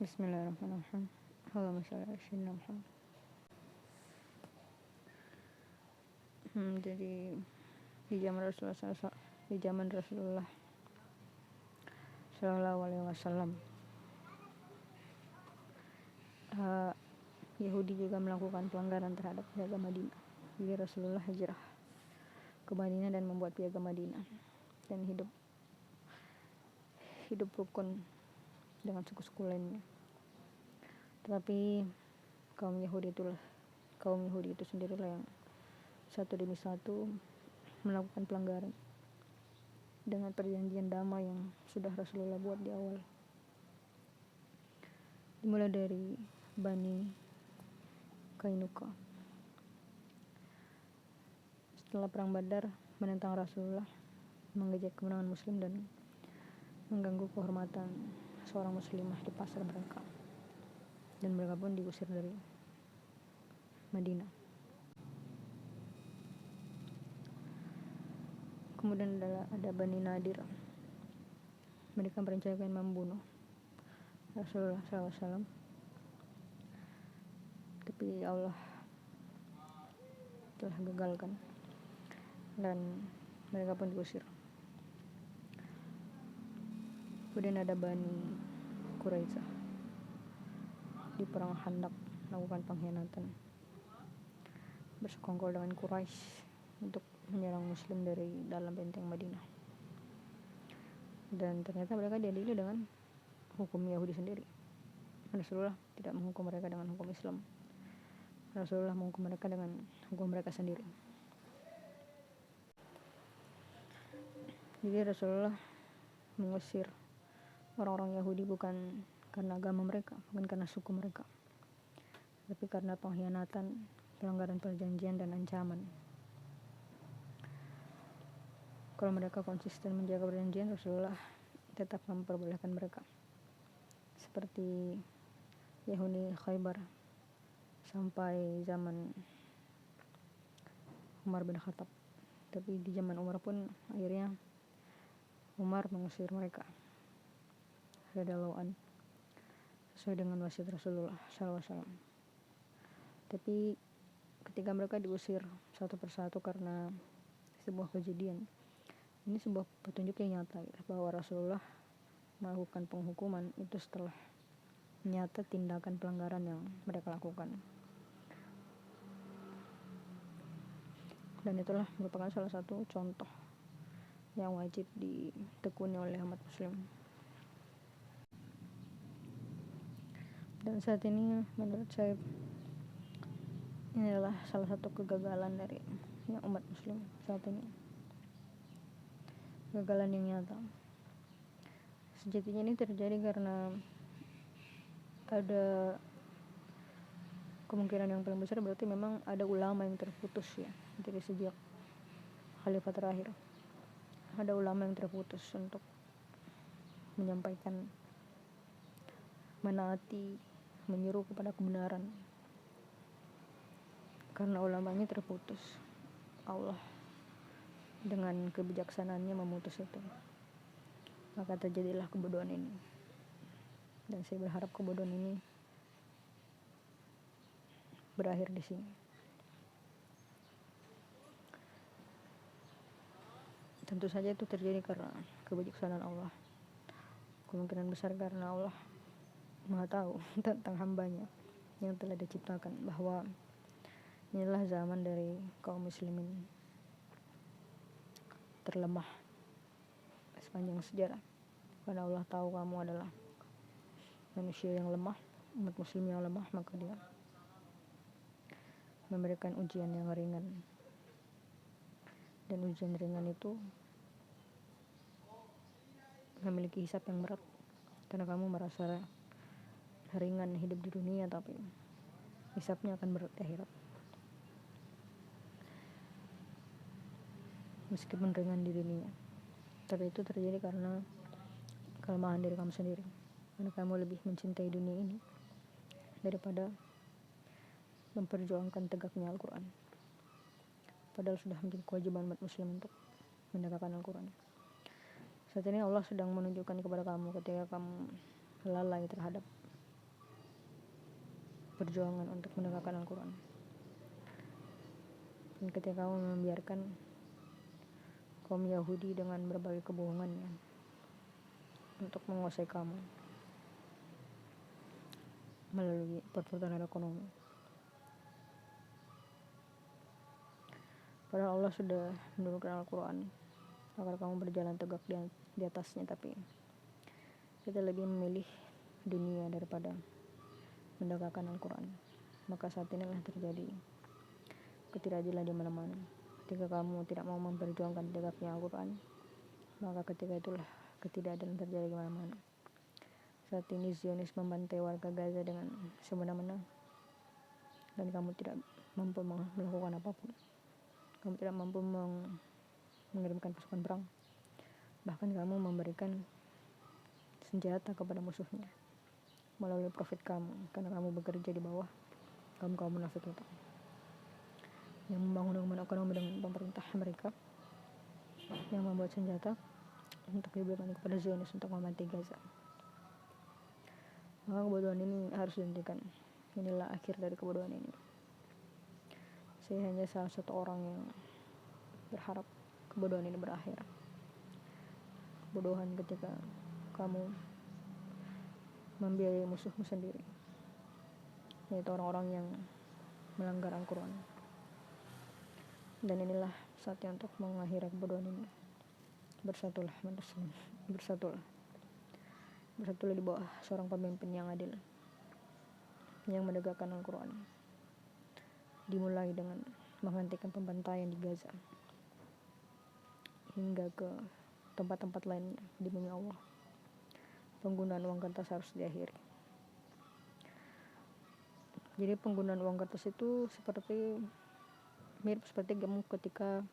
Bismillahirrahmanirrahim. Allahumma sholli ala sayyidina Muhammad. Jadi di zaman Rasulullah Shallallahu Alaihi Wasallam, Yahudi juga melakukan pelanggaran terhadap piagam Madinah. Jadi Rasulullah hijrah ke Madinah dan membuat piagam Madinah dan hidup rukun dengan suku-suku lainnya. Tetapi kaum Yahudi itu sendirilah yang satu demi satu melakukan pelanggaran dengan perjanjian damai yang sudah Rasulullah buat di awal. Dimulai dari Bani Kainuka. Setelah perang Badar menentang Rasulullah, mengejek kemenangan Muslim dan mengganggu kehormatan seorang muslimah di pasar mereka, dan mereka pun diusir dari Madinah. Kemudian ada Bani Nadir. Mereka merencanakan membunuh Rasulullah SAW, tapi Allah telah gagalkan dan mereka pun diusir. Kemudian ada Bani Quraisyah. Di perang Khandaq melakukan pengkhianatan, bersekongkol dengan Quraisy untuk menyerang Muslim dari dalam benteng Madinah. Dan ternyata mereka diadili dengan hukum Yahudi sendiri. Rasulullah tidak menghukum mereka dengan hukum Islam. Rasulullah menghukum mereka dengan hukum mereka sendiri. Jadi Rasulullah mengusir orang-orang Yahudi bukan karena agama mereka, bukan karena suku mereka, tapi karena pengkhianatan, pelanggaran perjanjian, dan ancaman. Kalau mereka konsisten menjaga perjanjian, Rasulullah tetap memperbolehkan mereka, seperti Yahudi Khaybar sampai zaman Umar bin Khattab. Tapi di zaman Umar pun akhirnya Umar mengusir mereka radhiyallahu anhu sesuai dengan wasiat Rasulullah SAW. Tapi ketika mereka diusir satu persatu karena sebuah kejadian, ini sebuah petunjuk yang nyata bahwa Rasulullah melakukan penghukuman itu setelah nyata tindakan pelanggaran yang mereka lakukan. Dan itulah merupakan salah satu contoh yang wajib ditekuni oleh umat Muslim. Dan saat ini menurut saya ini adalah salah satu kegagalan dari umat Muslim saat ini. Kegagalan yang nyata. Sejatinya ini terjadi karena ada kemungkinan yang paling besar berarti memang ada ulama yang terputus ya dari sejak khalifah terakhir. Ada ulama yang terputus untuk menyampaikan, menaati, menyeru kepada kebenaran. Karena ulamanya terputus, Allah dengan kebijaksanaannya memutus itu, maka terjadilah kebodohan ini. Dan saya berharap kebodohan ini berakhir di sini. Tentu saja itu terjadi karena kebijaksanaan Allah. Kemungkinan besar karena Allah Maha tahu tentang hambanya yang telah diciptakan, bahwa inilah zaman dari kaum muslimin terlemah sepanjang sejarah. Karena Allah tahu kamu adalah manusia yang lemah, umat muslim yang lemah, maka dia memberikan ujian yang ringan. Dan ujian ringan itu memiliki hisab yang berat, karena kamu merasa ringan hidup di dunia, tapi hisabnya akan berat di akhirat. Meskipun ringan di dunia, tapi itu terjadi karena kelemahan diri kamu sendiri, karena kamu lebih mencintai dunia ini daripada memperjuangkan tegaknya Al-Quran. Padahal sudah menjadi kewajiban umat muslim untuk menegakkan Al-Quran. Saat ini Allah sedang menunjukkan kepada kamu ketika kamu lalai terhadap perjuangan untuk menegakkan Al-Quran. Dan ketika kamu membiarkan kaum Yahudi dengan berbagai kebohongannya untuk menguasai kamu melalui perputaran ekonomi, padahal Allah sudah menurunkan Al-Quran agar kamu berjalan tegak di atasnya, tapi kita lebih memilih dunia daripada menegakkan Al-Quran. Maka saat inilah terjadi ketidakadilan di mana-mana. Ketika kamu tidak mau memperjuangkan tegaknya Al-Quran, maka ketika itulah ketidakadilan terjadi di mana-mana. Saat ini Zionis membantai warga Gaza dengan semena-mena, dan kamu tidak mampu melakukan apapun. Kamu tidak mampu mengirimkan pasukan perang. Bahkan kamu memberikan senjata kepada musuhnya melalui profit kamu, karena kamu bekerja di bawah kaum munafik itu yang membangun hubungan ekonomi dengan pemerintah mereka, yang membuat senjata untuk diberikan kepada Zionis untuk membantai Gaza. Maka kebodohan ini harus dihentikan. Inilah akhir dari kebodohan ini. Saya hanya salah satu orang yang berharap kebodohan ini berakhir. Kebodohan ketika kamu membiayai musuhmu sendiri, yaitu orang-orang yang melanggar Al-Quran. Dan inilah saatnya untuk mengakhiri kebodohan ini. Bersatulah manusia, bersatulah di bawah seorang pemimpin yang adil, yang menegakkan Al-Quran. Dimulai dengan menghentikan pembantaian di Gaza hingga ke tempat-tempat lain di bumi Allah. Penggunaan uang kertas harus diakhiri. Jadi penggunaan uang kertas itu mirip seperti kamu ketika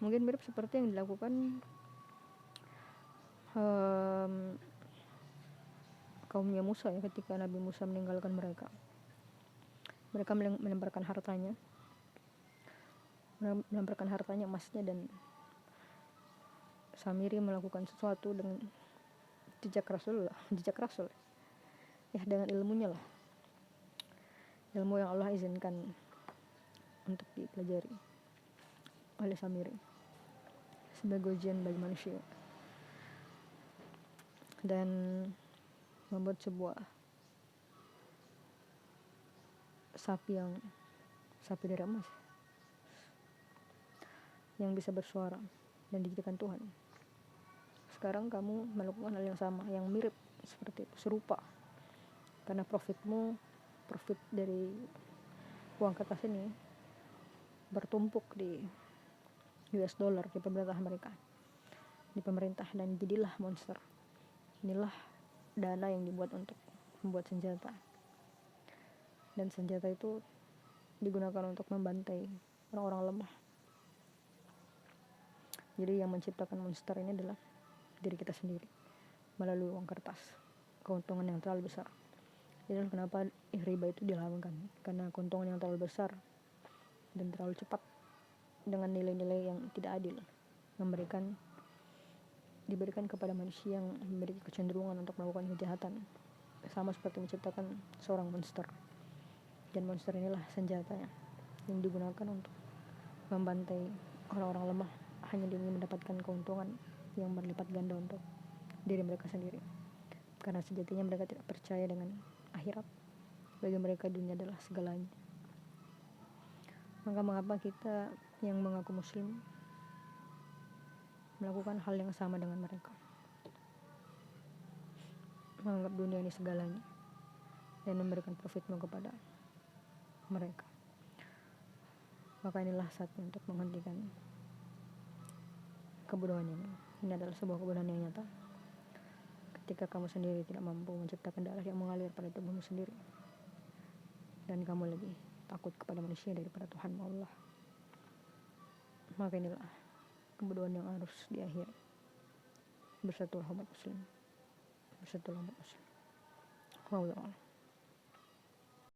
mungkin mirip seperti yang dilakukan kaumnya Musa ya, ketika Nabi Musa meninggalkan mereka melemparkan hartanya, emasnya, dan Samiri melakukan sesuatu dengan jejak rasul ya, dengan ilmunya lah, ilmu yang Allah izinkan untuk dipelajari oleh Samiri sebagai ujian bagi manusia, dan membuat sebuah sapi dari emas yang bisa bersuara dan dijadikan Tuhan. Sekarang kamu melakukan hal yang sama, yang mirip seperti itu, serupa, karena profit dari uang kertas ini bertumpuk di US dollar, di pemerintah, dan jadilah monster. Inilah dana yang dibuat untuk membuat senjata, dan senjata itu digunakan untuk membantai orang-orang lemah. Jadi yang menciptakan monster ini adalah diri kita sendiri melalui uang kertas, keuntungan yang terlalu besar. Jadi kenapa riba itu dilakukan? Karena keuntungan yang terlalu besar dan terlalu cepat dengan nilai-nilai yang tidak adil diberikan kepada manusia yang memiliki kecenderungan untuk melakukan kejahatan, sama seperti menciptakan seorang monster. Dan monster inilah senjatanya yang digunakan untuk membantai orang-orang lemah hanya demi mendapatkan keuntungan yang berlipat ganda untuk diri mereka sendiri, karena sejatinya mereka tidak percaya dengan akhirat. Bagi mereka dunia adalah segalanya. Maka mengapa kita yang mengaku muslim melakukan hal yang sama dengan mereka, menganggap dunia ini segalanya dan memberikan profitmu kepada mereka? Maka inilah saatnya untuk menghentikan kebodohan ini. Ini adalah sebuah kebodohan yang nyata. Ketika kamu sendiri tidak mampu menciptakan darah yang mengalir pada tubuhmu sendiri, dan kamu lebih takut kepada manusia daripada Tuhan Allah, maka inilah kebodohan yang harus diakhiri. Bersatulah umat muslim. Wallahu a'lam.